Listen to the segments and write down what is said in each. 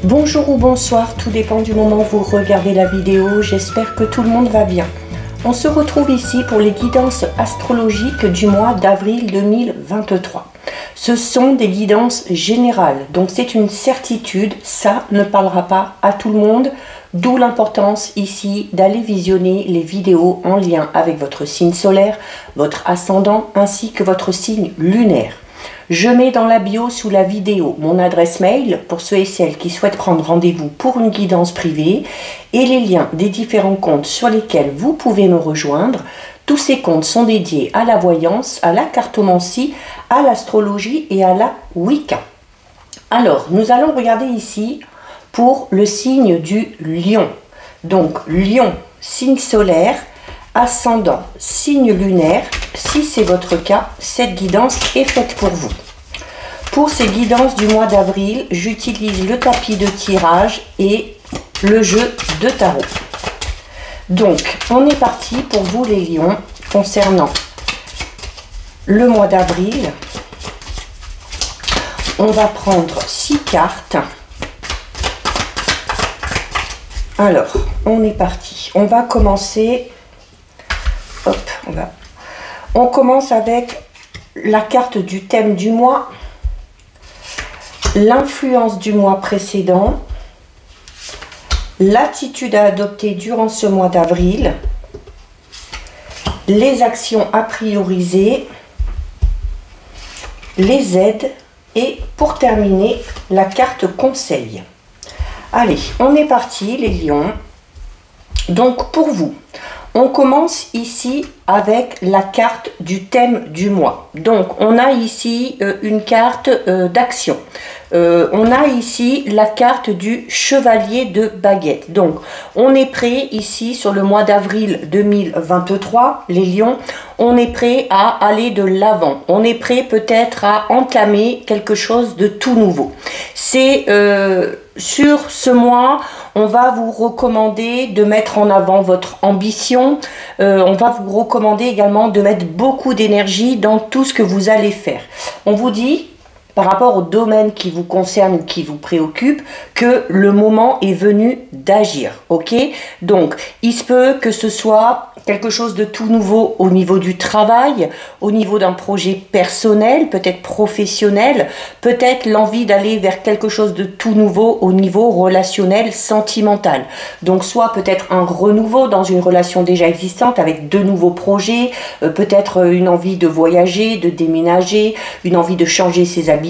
Bonjour ou bonsoir, tout dépend du moment où vous regardez la vidéo, j'espère que tout le monde va bien. On se retrouve ici pour les guidances astrologiques du mois d'avril 2023. Ce sont des guidances générales, donc c'est une certitude, ça ne parlera pas à tout le monde, d'où l'importance ici d'aller visionner les vidéos en lien avec votre signe solaire, votre ascendant ainsi que votre signe lunaire. Je mets dans la bio sous la vidéo mon adresse mail pour ceux et celles qui souhaitent prendre rendez-vous pour une guidance privée et les liens des différents comptes sur lesquels vous pouvez me rejoindre. Tous ces comptes sont dédiés à la voyance, à la cartomancie, à l'astrologie et à la Wicca. Alors, nous allons regarder ici pour le signe du lion. Donc, lion, signe solaire, ascendant, signe lunaire. Si c'est votre cas, cette guidance est faite pour vous. Pour ces guidances du mois d'avril, j'utilise le tapis de tirage et le jeu de tarot. Donc, on est parti pour vous les lions concernant le mois d'avril. On va prendre 6 cartes. Alors, on est parti. On va commencer. Hop, on commence avec la carte du thème du mois, l'influence du mois précédent, l'attitude à adopter durant ce mois d'avril, les actions à prioriser, les aides et pour terminer, la carte conseil. Allez, on est parti les lions. Donc pour vous, on commence ici avec la carte du thème du mois. Donc, on a ici une carte d'action. On a ici la carte du chevalier de baguette. Donc, on est prêt ici sur le mois d'avril 2023, les lions, on est prêt à aller de l'avant. On est prêt peut-être à entamer quelque chose de tout nouveau. C'est sur ce mois, on va vous recommander de mettre en avant votre ambition. On va vous recommander également de mettre beaucoup d'énergie dans tout ce que vous allez faire. On vous dit, par rapport au domaine qui vous concerne ou qui vous préoccupe, que le moment est venu d'agir, ok? Donc, il se peut que ce soit quelque chose de tout nouveau au niveau du travail, au niveau d'un projet personnel, peut-être professionnel, peut-être l'envie d'aller vers quelque chose de tout nouveau au niveau relationnel, sentimental. Donc, soit peut-être un renouveau dans une relation déjà existante avec de nouveaux projets, peut-être une envie de voyager, de déménager, une envie de changer ses habitudes.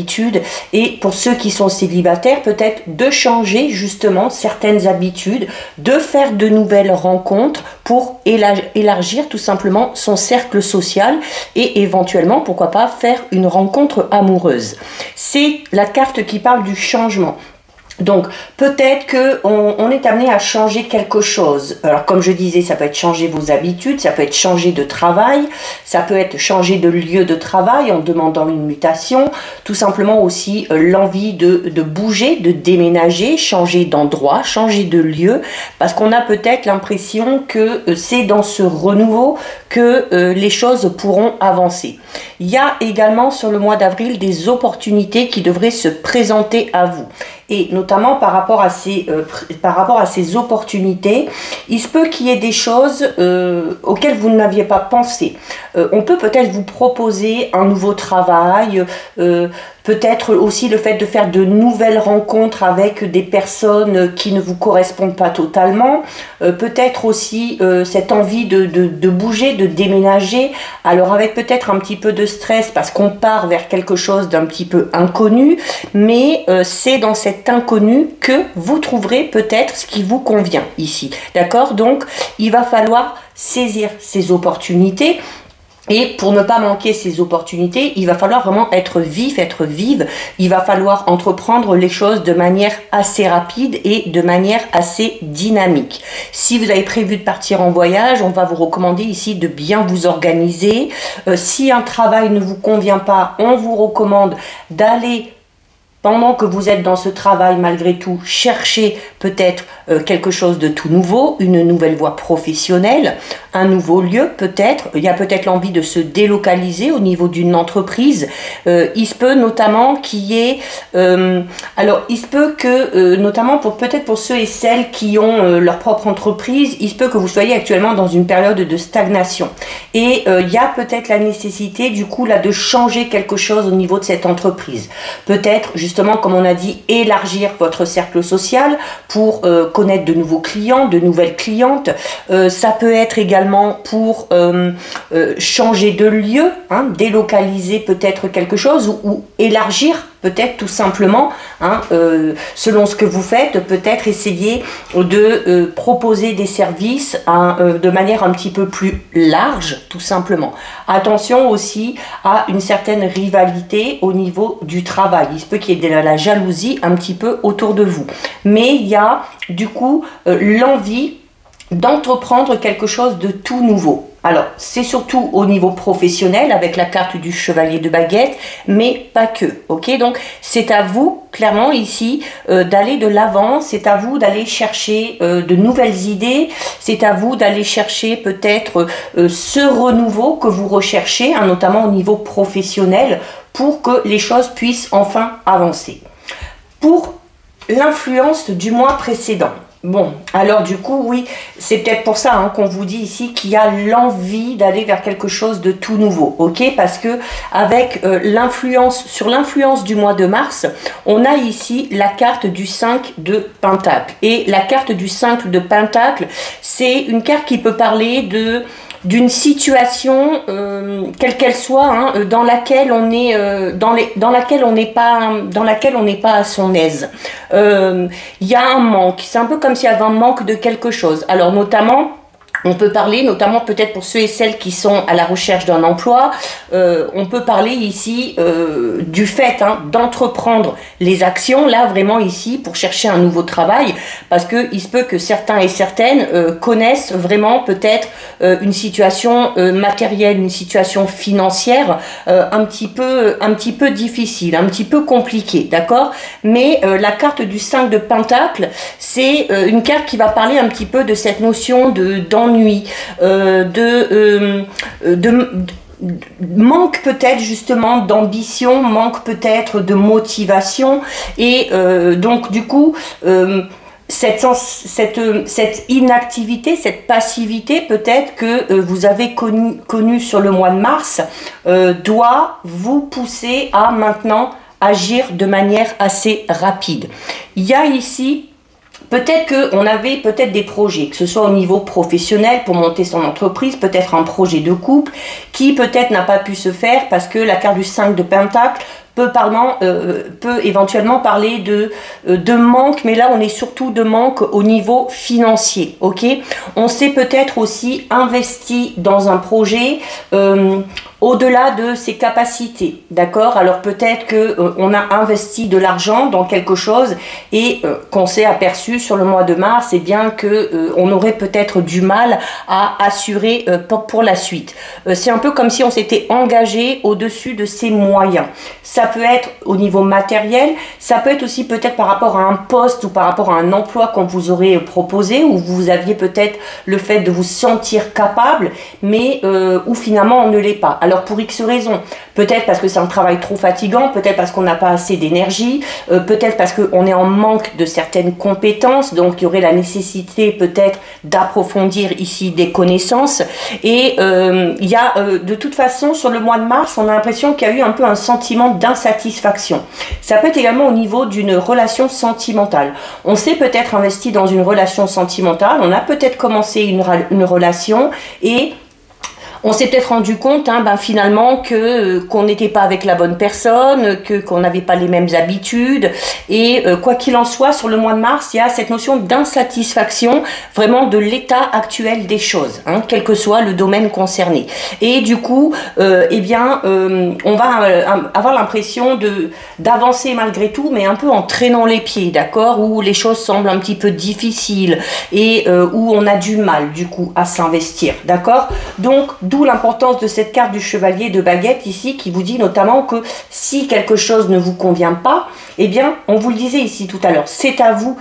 Et pour ceux qui sont célibataires, peut-être de changer justement certaines habitudes, de faire de nouvelles rencontres pour élargir tout simplement son cercle social et éventuellement, pourquoi pas, faire une rencontre amoureuse. C'est la carte qui parle du changement. Donc, peut-être qu'on est amené à changer quelque chose. Alors, comme je disais, ça peut être changer vos habitudes, ça peut être changer de travail, ça peut être changer de lieu de travail en demandant une mutation, tout simplement aussi l'envie de bouger, de déménager, changer d'endroit, changer de lieu, parce qu'on a peut-être l'impression que c'est dans ce renouveau que les choses pourront avancer. Il y a également sur le mois d'avril des opportunités qui devraient se présenter à vous. Et notamment par rapport à ces opportunités, il se peut qu'il y ait des choses auxquelles vous n'aviez pas pensé. On peut peut-être vous proposer un nouveau travail, peut-être aussi le fait de faire de nouvelles rencontres avec des personnes qui ne vous correspondent pas totalement, peut-être aussi cette envie de bouger, de déménager, alors avec peut-être un petit peu de stress parce qu'on part vers quelque chose d'un petit peu inconnu, mais c'est dans cet inconnu que vous trouverez peut-être ce qui vous convient ici, d'accord? Donc il va falloir saisir ces opportunités. Et pour ne pas manquer ces opportunités, il va falloir vraiment être vif, être vive. Il va falloir entreprendre les choses de manière assez rapide et de manière assez dynamique. Si vous avez prévu de partir en voyage, on va vous recommander ici de bien vous organiser. Si un travail ne vous convient pas, on vous recommande d'aller pendant que vous êtes dans ce travail, malgré tout, cherchez peut-être quelque chose de tout nouveau, une nouvelle voie professionnelle, un nouveau lieu peut-être. Il y a peut-être l'envie de se délocaliser au niveau d'une entreprise. Il se peut notamment qu'il y ait... alors, il se peut que, notamment peut-être pour ceux et celles qui ont leur propre entreprise, il se peut que vous soyez actuellement dans une période de stagnation. Et il y a peut-être la nécessité, du coup, là, de changer quelque chose au niveau de cette entreprise. Peut-être, justement, comme on a dit, élargir votre cercle social pour connaître de nouveaux clients, de nouvelles clientes. Ça peut être également pour changer de lieu, hein, délocaliser peut-être quelque chose ou élargir peut-être tout simplement, hein, selon ce que vous faites, peut-être essayer de proposer des services de manière un petit peu plus large, tout simplement. Attention aussi à une certaine rivalité au niveau du travail. Il se peut qu'il y ait de la jalousie un petit peu autour de vous. Mais il y a du coup l'envie d'entreprendre quelque chose de tout nouveau. Alors, c'est surtout au niveau professionnel avec la carte du chevalier de baguette, mais pas que, ok? Donc, c'est à vous, clairement, ici, d'aller de l'avant, c'est à vous d'aller chercher de nouvelles idées, c'est à vous d'aller chercher peut-être ce renouveau que vous recherchez, hein, notamment au niveau professionnel, pour que les choses puissent enfin avancer. Pour l'influence du mois précédent. Bon, alors du coup, oui, c'est peut-être pour ça hein, qu'on vous dit ici qu'il y a l'envie d'aller vers quelque chose de tout nouveau, ok? Parce que avec sur l'influence du mois de mars, on a ici la carte du 5 de Pentacle. Et la carte du 5 de Pentacle, c'est une carte qui peut parler d'une situation, quelle qu'elle soit, hein, dans laquelle on est, dans laquelle on n'est pas à son aise. Il y a un manque. C'est un peu comme s'il y avait un manque de quelque chose. Alors notamment, on peut parler, notamment peut-être pour ceux et celles qui sont à la recherche d'un emploi, on peut parler ici du fait hein, d'entreprendre les actions, là vraiment ici, pour chercher un nouveau travail, parce qu'il se peut que certains et certaines connaissent vraiment peut-être une situation matérielle, une situation financière un petit peu difficile, un petit peu compliquée, d'accord? Mais la carte du 5 de Pentacle, c'est une carte qui va parler un petit peu de cette notion d'ennui, manque peut-être justement d'ambition, manque peut-être de motivation et donc du coup cette inactivité, cette passivité peut-être que vous avez connue sur le mois de mars doit vous pousser à maintenant agir de manière assez rapide. Il y a ici peut-être qu'on avait peut-être des projets, que ce soit au niveau professionnel pour monter son entreprise, peut-être un projet de couple qui peut-être n'a pas pu se faire parce que la carte du 5 de Pentacle peut éventuellement parler de manque, mais là on est surtout de manque au niveau financier, ok? On s'est peut-être aussi investi dans un projet au-delà de ses capacités, d'accord? Alors peut-être qu'on a investi de l'argent dans quelque chose et qu'on s'est aperçu sur le mois de mars, eh bien qu'on aurait peut-être du mal à assurer pour la suite. C'est un peu comme si on s'était engagé au-dessus de ses moyens. Ça peut être au niveau matériel, ça peut être aussi peut-être par rapport à un poste ou par rapport à un emploi qu'on vous aurait proposé, où vous aviez peut-être le fait de vous sentir capable, mais où finalement on ne l'est pas. Alors pour X raisons, peut-être parce que c'est un travail trop fatigant, peut-être parce qu'on n'a pas assez d'énergie, peut-être parce qu'on est en manque de certaines compétences, donc il y aurait la nécessité peut-être d'approfondir ici des connaissances. Et il y a de toute façon sur le mois de mars, on a l'impression qu'il y a eu un peu un sentiment d'insatisfaction. Ça peut être également au niveau d'une relation sentimentale. On s'est peut-être investi dans une relation sentimentale, on a peut-être commencé une relation et on s'est peut-être rendu compte finalement qu'on n'était pas avec la bonne personne, qu'on n'avait pas les mêmes habitudes. Et quoi qu'il en soit, sur le mois de mars, il y a cette notion d'insatisfaction vraiment de l'état actuel des choses, quel que soit le domaine concerné. Et du coup, on va avoir l'impression d'avancer malgré tout, mais un peu en traînant les pieds, d'accord, où les choses semblent un petit peu difficiles et où on a du mal du coup à s'investir, d'accord. Donc D'où l'importance de cette carte du chevalier de baguette ici, qui vous dit notamment que si quelque chose ne vous convient pas, eh bien, on vous le disait ici tout à l'heure, c'est à vous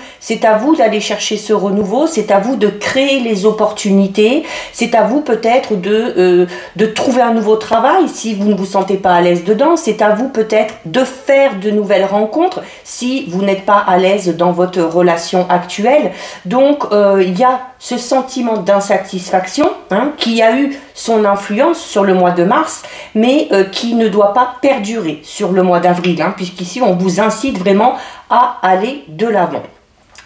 d'aller chercher ce renouveau, c'est à vous de créer les opportunités, c'est à vous peut-être de trouver un nouveau travail si vous ne vous sentez pas à l'aise dedans, c'est à vous peut-être de faire de nouvelles rencontres si vous n'êtes pas à l'aise dans votre relation actuelle. Donc, il y a ce sentiment d'insatisfaction qui a eu son influence sur le mois de mars, mais qui ne doit pas perdurer sur le mois d'avril, puisqu'ici on vous incite vraiment à aller de l'avant.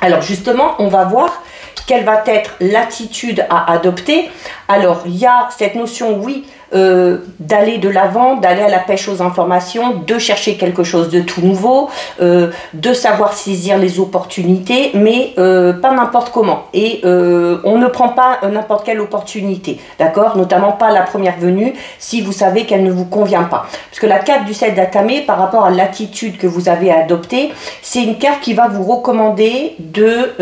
Alors justement, on va voir quelle va être l'attitude à adopter. Alors, il y a cette notion, oui, d'aller de l'avant, d'aller à la pêche aux informations, de chercher quelque chose de tout nouveau, de savoir saisir les opportunités, mais pas n'importe comment. Et on ne prend pas n'importe quelle opportunité, d'accord? Notamment pas la première venue, si vous savez qu'elle ne vous convient pas. Parce que la carte du 7 d'Atame, par rapport à l'attitude que vous avez adoptée, c'est une carte qui va vous recommander de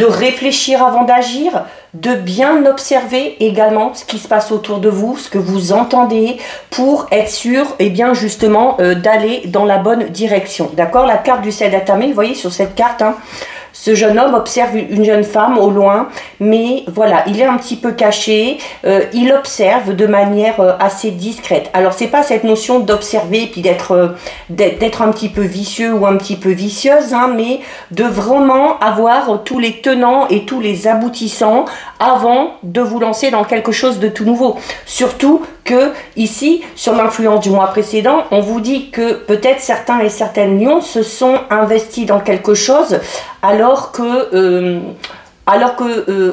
réfléchir avant d'agir, de bien observer également ce qui se passe autour de vous, ce que vous entendez, pour être sûr, et bien justement, d'aller dans la bonne direction. D'accord? La carte du 7 d'Atame, vous voyez sur cette carte, ce jeune homme observe une jeune femme au loin, mais voilà, il est un petit peu caché, il observe de manière assez discrète. Alors, c'est pas cette notion d'observer puis d'être un petit peu vicieux ou un petit peu vicieuse, mais de vraiment avoir tous les tenants et tous les aboutissants avant de vous lancer dans quelque chose de tout nouveau. Surtout que ici, sur l'influence du mois précédent, on vous dit que peut-être certains et certaines lions se sont investis dans quelque chose alors que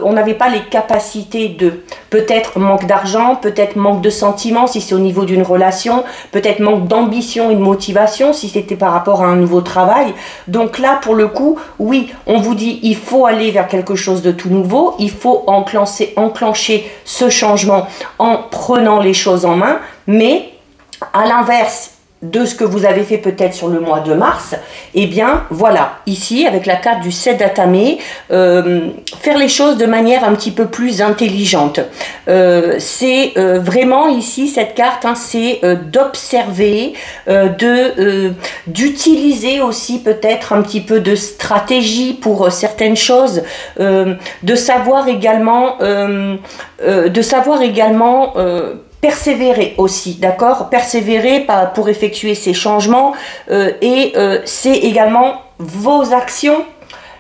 on n'avait pas les capacités de, peut-être manque d'argent, peut-être manque de sentiments si c'est au niveau d'une relation, peut-être manque d'ambition et de motivation si c'était par rapport à un nouveau travail. Donc là, pour le coup, oui, on vous dit il faut aller vers quelque chose de tout nouveau, il faut enclencher ce changement en prenant les choses en main, mais à l'inverse de ce que vous avez fait peut-être sur le mois de mars, eh bien voilà, ici avec la carte du 7 d'Atame, faire les choses de manière un petit peu plus intelligente. C'est vraiment ici cette carte, c'est d'observer, d'utiliser aussi peut-être un petit peu de stratégie pour certaines choses, de savoir également persévérer aussi, d'accord? Persévérer pour effectuer ces changements c'est également vos actions,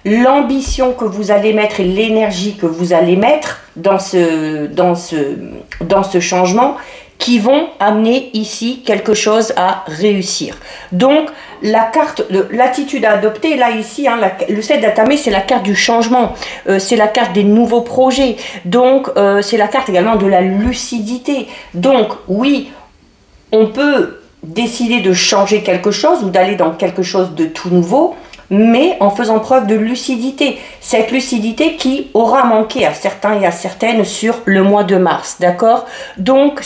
l'ambition que vous allez mettre et l'énergie que vous allez mettre dans ce changement qui vont amener ici quelque chose à réussir. Donc, la carte, l'attitude à adopter, là ici, le 7 d'Atame, c'est la carte du changement, c'est la carte des nouveaux projets, donc c'est la carte également de la lucidité. Donc, oui, on peut décider de changer quelque chose ou d'aller dans quelque chose de tout nouveau, mais en faisant preuve de lucidité. Cette lucidité qui aura manqué à certains et à certaines sur le mois de mars, d'accord? Donc,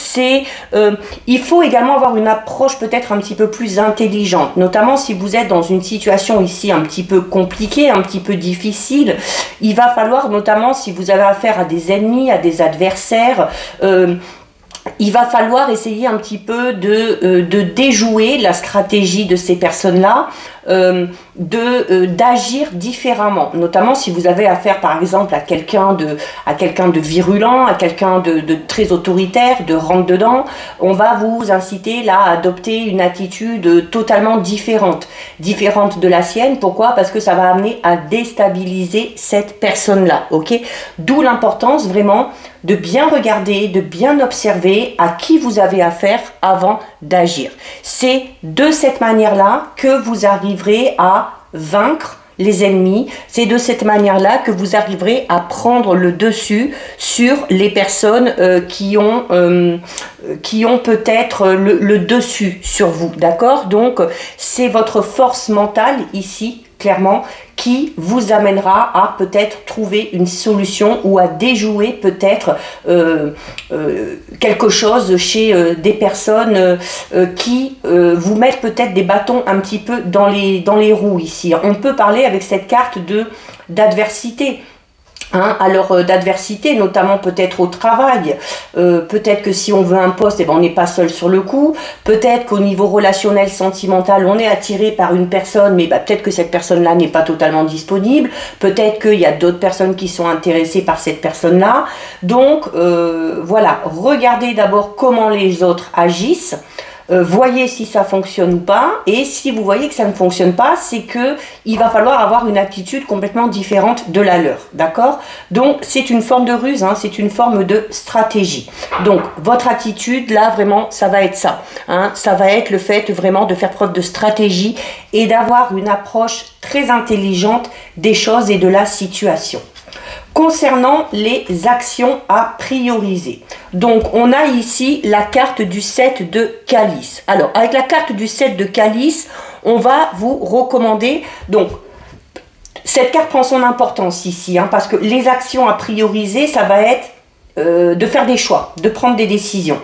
il faut également avoir une approche peut-être un petit peu plus intelligente, notamment si vous êtes dans une situation ici un petit peu compliquée, un petit peu difficile. Il va falloir, notamment si vous avez affaire à des ennemis, à des adversaires, il va falloir essayer un petit peu de déjouer la stratégie de ces personnes-là, d'agir différemment, notamment si vous avez affaire par exemple à quelqu'un de virulent, à quelqu'un de très autoritaire, de rentre-dedans. On va vous inciter là à adopter une attitude totalement différente de la sienne. Pourquoi? Parce que ça va amener à déstabiliser cette personne-là, ok? D'où l'importance vraiment de bien regarder, de bien observer à qui vous avez affaire avant d'agir. C'est de cette manière-là que vous arriverez à vaincre les ennemis. C'est de cette manière-là que vous arriverez à prendre le dessus sur les personnes qui ont peut-être le dessus sur vous, d'accord? Donc, c'est votre force mentale ici, clairement, qui vous amènera à peut-être trouver une solution ou à déjouer peut-être quelque chose chez des personnes qui vous mettent peut-être des bâtons un petit peu dans les roues ici. On peut parler avec cette carte d'adversité. à l'heure d'adversité, notamment peut-être au travail. Peut-être que si on veut un poste, eh ben, on n'est pas seul sur le coup. Peut-être qu'au niveau relationnel, sentimental, on est attiré par une personne, mais peut-être que cette personne-là n'est pas totalement disponible. Peut-être qu'il y a d'autres personnes qui sont intéressées par cette personne-là. Donc, voilà, regardez d'abord comment les autres agissent. Voyez si ça fonctionne ou pas, et si vous voyez que ça ne fonctionne pas, c'est que il va falloir avoir une attitude complètement différente de la leur, d'accord? Donc c'est une forme de ruse, hein, c'est une forme de stratégie. Donc votre attitude là vraiment ça va être ça, hein, ça va être le fait vraiment de faire preuve de stratégie et d'avoir une approche très intelligente des choses et de la situation. Concernant les actions à prioriser, donc on a ici la carte du 7 de calice. Alors avec la carte du 7 de calice, on va vous recommander, donc cette carte prend son importance ici, hein, parce que les actions à prioriser, ça va être de faire des choix, de prendre des décisions.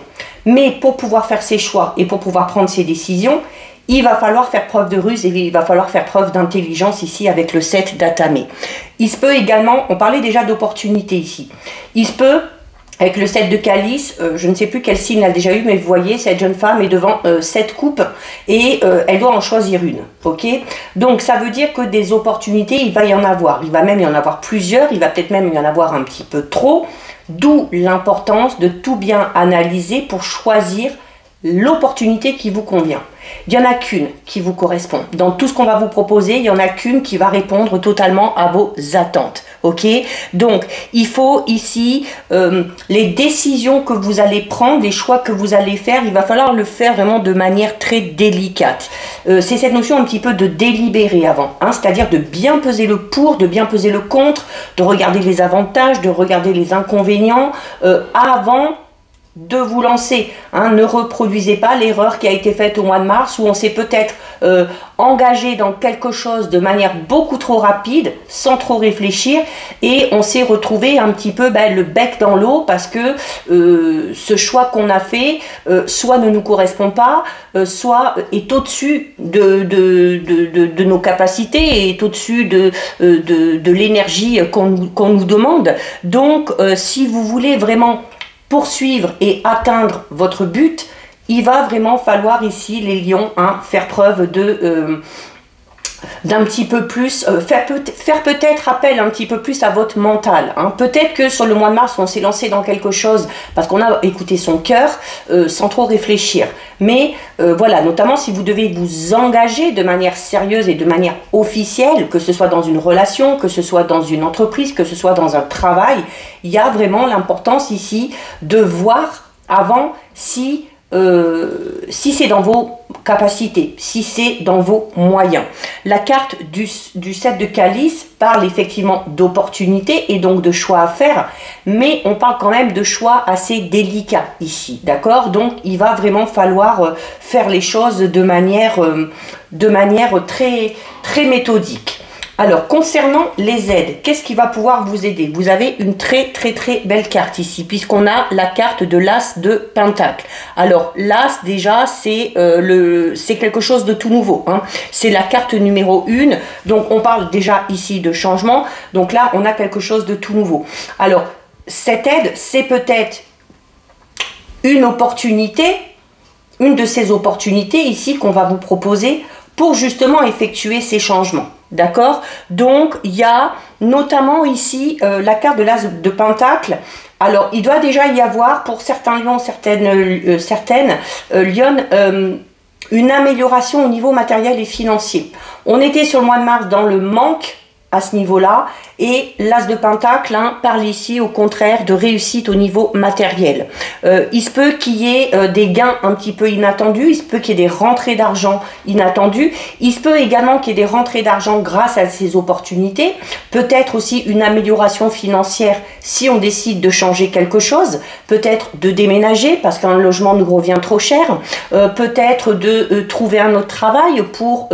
Mais pour pouvoir faire ces choix et pour pouvoir prendre ces décisions, il va falloir faire preuve de ruse et il va falloir faire preuve d'intelligence ici avec le 7 d'Atamé. Il se peut également, on parlait déjà d'opportunité ici, il se peut, avec le 7 de calice, je ne sais plus quel signe elle a déjà eu, mais vous voyez, cette jeune femme est devant 7 coupes et elle doit en choisir une, ok? Donc ça veut dire que des opportunités, il va y en avoir, il va même y en avoir plusieurs, il va peut-être même y en avoir un petit peu trop, d'où l'importance de tout bien analyser pour choisir l'opportunité qui vous convient. Il n'y en a qu'une qui vous correspond. Dans tout ce qu'on va vous proposer, il n'y en a qu'une qui va répondre totalement à vos attentes. Ok? Donc, il faut ici, les décisions que vous allez prendre, les choix que vous allez faire, il va falloir le faire vraiment de manière très délicate. C'est cette notion un petit peu de délibérer avant, hein, c'est-à-dire de bien peser le pour, de bien peser le contre, de regarder les avantages, de regarder les inconvénients avant de vous lancer, hein. Ne reproduisez pas l'erreur qui a été faite au mois de mars où on s'est peut-être engagé dans quelque chose de manière beaucoup trop rapide, sans trop réfléchir, et on s'est retrouvé un petit peu le bec dans l'eau parce que ce choix qu'on a fait soit ne nous correspond pas, soit est au-dessus de nos capacités, est au-dessus de l'énergie qu'on nous demande. Donc si vous voulez vraiment poursuivre et atteindre votre but, il va vraiment falloir ici, les lions, hein, faire preuve d'un petit peu plus, faire peut-être appel un petit peu plus à votre mental. Hein. Peut-être que sur le mois de mars, on s'est lancé dans quelque chose parce qu'on a écouté son cœur sans trop réfléchir. Mais voilà, notamment si vous devez vous engager de manière sérieuse et de manière officielle, que ce soit dans une relation, que ce soit dans une entreprise, que ce soit dans un travail, il y a vraiment l'importance ici de voir avant si c'est dans vos capacités, si c'est dans vos moyens. La carte du 7 de calice parle effectivement d'opportunités et donc de choix à faire, mais on parle quand même de choix assez délicats ici, d'accord? Donc il va vraiment falloir faire les choses de manière très, très méthodique. Alors, concernant les aides, qu'est-ce qui va pouvoir vous aider? Vous avez une très très très belle carte ici, puisqu'on a la carte de l'As de Pentacle. Alors, l'As, déjà, c'est quelque chose de tout nouveau. Hein. C'est la carte numéro 1, donc on parle déjà ici de changement. Donc là, on a quelque chose de tout nouveau. Alors, cette aide, c'est peut-être une opportunité, une de ces opportunités ici qu'on va vous proposer pour justement effectuer ces changements. D'accord? Donc, il y a notamment ici la carte de l'As de Pentacle. Alors, il doit déjà y avoir, pour certains lions, certaines lionnes, une amélioration au niveau matériel et financier. On était sur le mois de mars dans le manque à ce niveau-là, et l'As de Pentacle parle ici au contraire de réussite au niveau matériel. Il se peut qu'il y ait des gains un petit peu inattendus, il se peut qu'il y ait des rentrées d'argent inattendues, il se peut également qu'il y ait des rentrées d'argent grâce à ces opportunités, peut-être aussi une amélioration financière si on décide de changer quelque chose, peut-être de déménager parce qu'un logement nous revient trop cher, peut-être de trouver un autre travail pour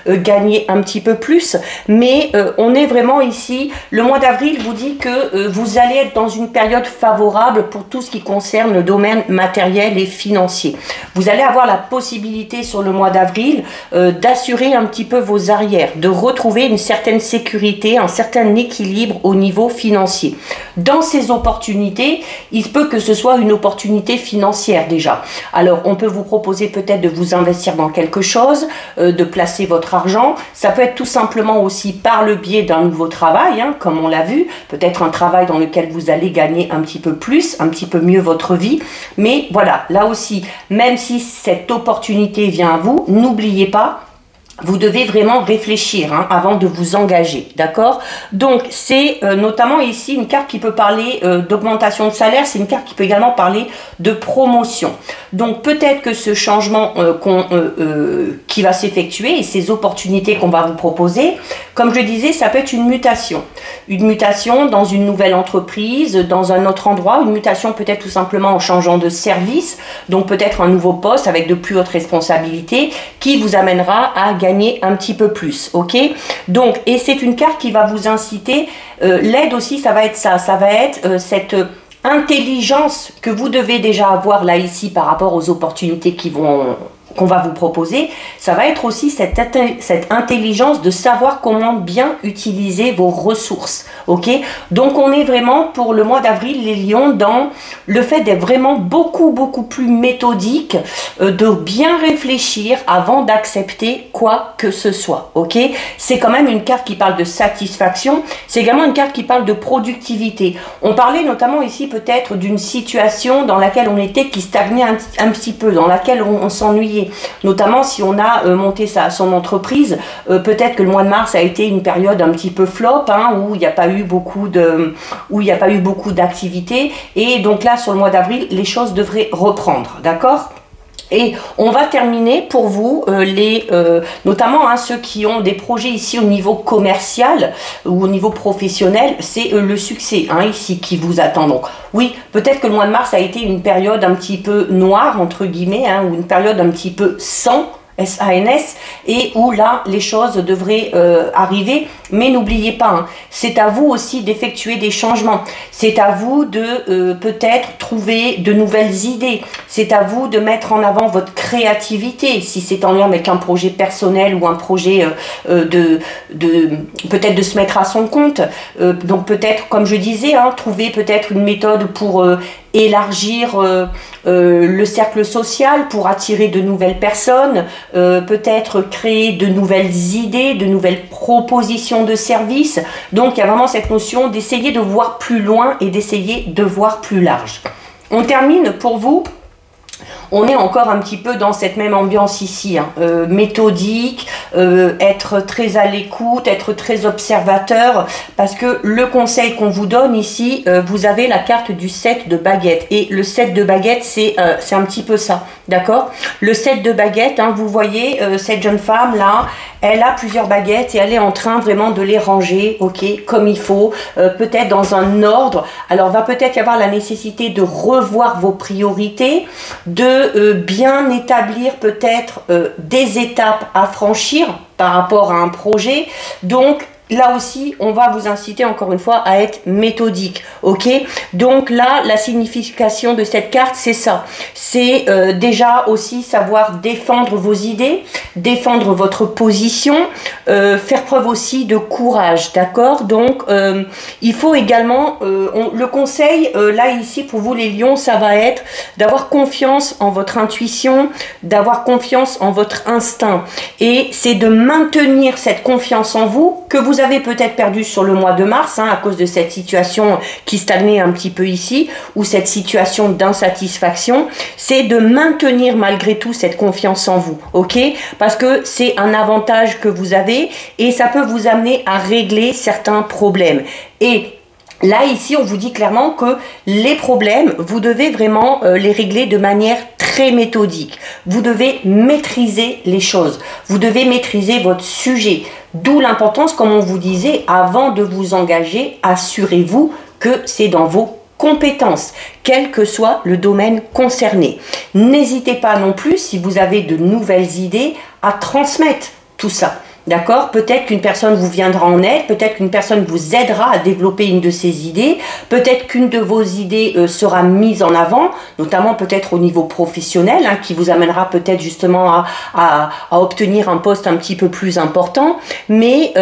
gagner un petit peu plus, mais on est vraiment ici, le mois d'avril vous dit que vous allez être dans une période favorable pour tout ce qui concerne le domaine matériel et financier. Vous allez avoir la possibilité sur le mois d'avril d'assurer un petit peu vos arrières, de retrouver une certaine sécurité, un certain équilibre au niveau financier. Dans ces opportunités, il se peut que ce soit une opportunité financière déjà. Alors on peut vous proposer peut-être de vous investir dans quelque chose, de placer votre argent. Ça peut être tout simplement aussi par le biais d'un nouveau travail, hein, comme on l'a vu, peut-être un travail dans lequel vous allez gagner un petit peu plus, un petit peu mieux votre vie. Mais voilà, là aussi, même si cette opportunité vient à vous, n'oubliez pas, vous devez vraiment réfléchir hein, avant de vous engager, d'accord? Donc, c'est notamment ici une carte qui peut parler d'augmentation de salaire, c'est une carte qui peut également parler de promotion. Donc, peut-être que ce changement qui va s'effectuer et ces opportunités qu'on va vous proposer, comme je disais, ça peut être une mutation. Une mutation dans une nouvelle entreprise, dans un autre endroit, une mutation peut-être tout simplement en changeant de service, donc peut-être un nouveau poste avec de plus hautes responsabilités qui vous amènera à gagner un petit peu plus, ok? Donc, et c'est une carte qui va vous inciter, l'aide aussi, ça va être cette intelligence que vous devez déjà avoir là ici par rapport aux opportunités qu'on va vous proposer. Ça va être aussi cette intelligence de savoir comment bien utiliser vos ressources, ok? Donc on est vraiment pour le mois d'avril les lions dans le fait d'être vraiment beaucoup plus méthodique, de bien réfléchir avant d'accepter quoi que ce soit, ok? C'est quand même une carte qui parle de satisfaction, c'est également une carte qui parle de productivité. On parlait notamment ici peut-être d'une situation dans laquelle on était, qui stagnait un petit peu, dans laquelle on s'ennuyait. Notamment si on a monté son entreprise, peut-être que le mois de mars a été une période un petit peu flop, hein, où il n'y a pas eu beaucoup d'activités, et donc là sur le mois d'avril les choses devraient reprendre, d'accord? Et on va terminer pour vous, notamment hein, ceux qui ont des projets ici au niveau commercial ou au niveau professionnel, c'est le succès hein, ici qui vous attend. Donc oui, peut-être que le mois de mars a été une période un petit peu noire, entre guillemets, hein, ou une période un petit peu sans, S-A-N-S, et où là les choses devraient arriver, mais n'oubliez pas, hein, c'est à vous aussi d'effectuer des changements, c'est à vous de peut-être trouver de nouvelles idées, c'est à vous de mettre en avant votre créativité, si c'est en lien avec un projet personnel ou un projet peut-être de se mettre à son compte, donc peut-être, comme je disais, hein, trouver peut-être une méthode pour élargir le cercle social, pour attirer de nouvelles personnes, peut-être créer de nouvelles idées, de nouvelles propositions de services. Donc il y a vraiment cette notion d'essayer de voir plus loin et d'essayer de voir plus large. On termine pour vous. On est encore un petit peu dans cette même ambiance ici, hein, méthodique, être très à l'écoute, être très observateur, parce que le conseil qu'on vous donne ici, vous avez la carte du 7 de baguette, et le 7 de baguette, c'est un petit peu ça, d'accord? Le 7 de baguette, hein, vous voyez, cette jeune femme là, elle a plusieurs baguettes et elle est en train vraiment de les ranger, ok, comme il faut, peut-être dans un ordre. Alors va peut-être y avoir la nécessité de revoir vos priorités, de bien établir peut-être des étapes à franchir par rapport à un projet. Donc là aussi, on va vous inciter encore une fois à être méthodique, ok? Donc là, la signification de cette carte, c'est ça. C'est déjà aussi savoir défendre vos idées, défendre votre position, faire preuve aussi de courage, d'accord? Donc, il faut également, le conseil, là ici, pour vous les lions, ça va être d'avoir confiance en votre intuition, d'avoir confiance en votre instinct. Et c'est de maintenir cette confiance en vous que vous avez peut-être perdu sur le mois de mars, hein, à cause de cette situation qui stagnait un petit peu ici, ou cette situation d'insatisfaction. C'est de maintenir malgré tout cette confiance en vous, ok? Parce que c'est un avantage que vous avez et ça peut vous amener à régler certains problèmes. Et là, ici, on vous dit clairement que les problèmes, vous devez vraiment les régler de manière très méthodique. Vous devez maîtriser les choses. Vous devez maîtriser votre sujet. D'où l'importance, comme on vous disait, avant de vous engager, assurez-vous que c'est dans vos compétences, quel que soit le domaine concerné. N'hésitez pas non plus, si vous avez de nouvelles idées, à transmettre tout ça. D'accord? Peut-être qu'une personne vous viendra en aide, peut-être qu'une personne vous aidera à développer une de ses idées, peut-être qu'une de vos idées sera mise en avant, notamment peut-être au niveau professionnel, hein, qui vous amènera peut-être justement à obtenir un poste un petit peu plus important. Mais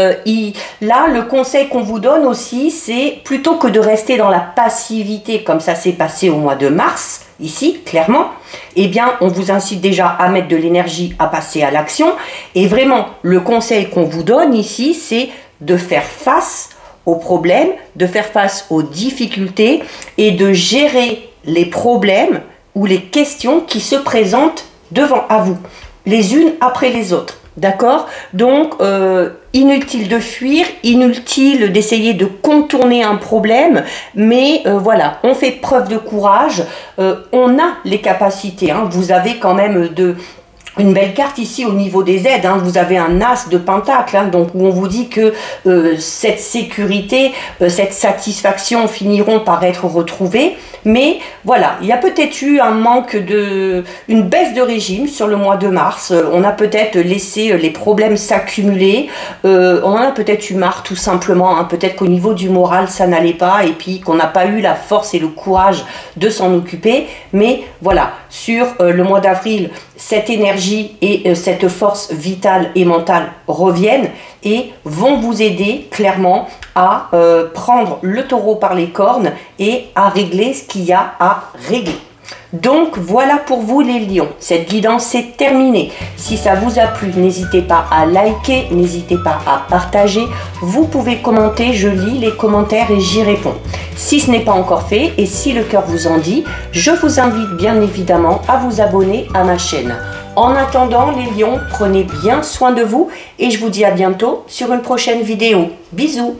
là, le conseil qu'on vous donne aussi, c'est plutôt que de rester dans la passivité, comme ça s'est passé au mois de mars, ici, clairement, eh bien, on vous incite déjà à mettre de l'énergie, à passer à l'action. Et vraiment, le conseil qu'on vous donne ici, c'est de faire face aux problèmes, de faire face aux difficultés et de gérer les problèmes ou les questions qui se présentent devant à vous, les unes après les autres. D'accord? Donc, inutile de fuir, inutile d'essayer de contourner un problème, mais voilà, on fait preuve de courage, on a les capacités, hein. Vous avez quand même une belle carte ici au niveau des aides, hein. Vous avez un as de pentacle, hein, donc où on vous dit que cette sécurité, cette satisfaction finiront par être retrouvées. Mais voilà, il y a peut-être eu un manque une baisse de régime sur le mois de mars. On a peut-être laissé les problèmes s'accumuler. On en a peut-être eu marre tout simplement, hein. Peut-être qu'au niveau du moral ça n'allait pas et puis qu'on n'a pas eu la force et le courage de s'en occuper. Mais voilà, sur le mois d'avril, cette énergie et cette force vitale et mentale reviennent et vont vous aider clairement à prendre le taureau par les cornes et à régler ce qu'il y a à régler. Donc voilà pour vous les lions, cette guidance est terminée. Si ça vous a plu, n'hésitez pas à liker, n'hésitez pas à partager. Vous pouvez commenter, je lis les commentaires et j'y réponds. Si ce n'est pas encore fait et si le cœur vous en dit, je vous invite bien évidemment à vous abonner à ma chaîne. En attendant les lions, prenez bien soin de vous et je vous dis à bientôt sur une prochaine vidéo. Bisous!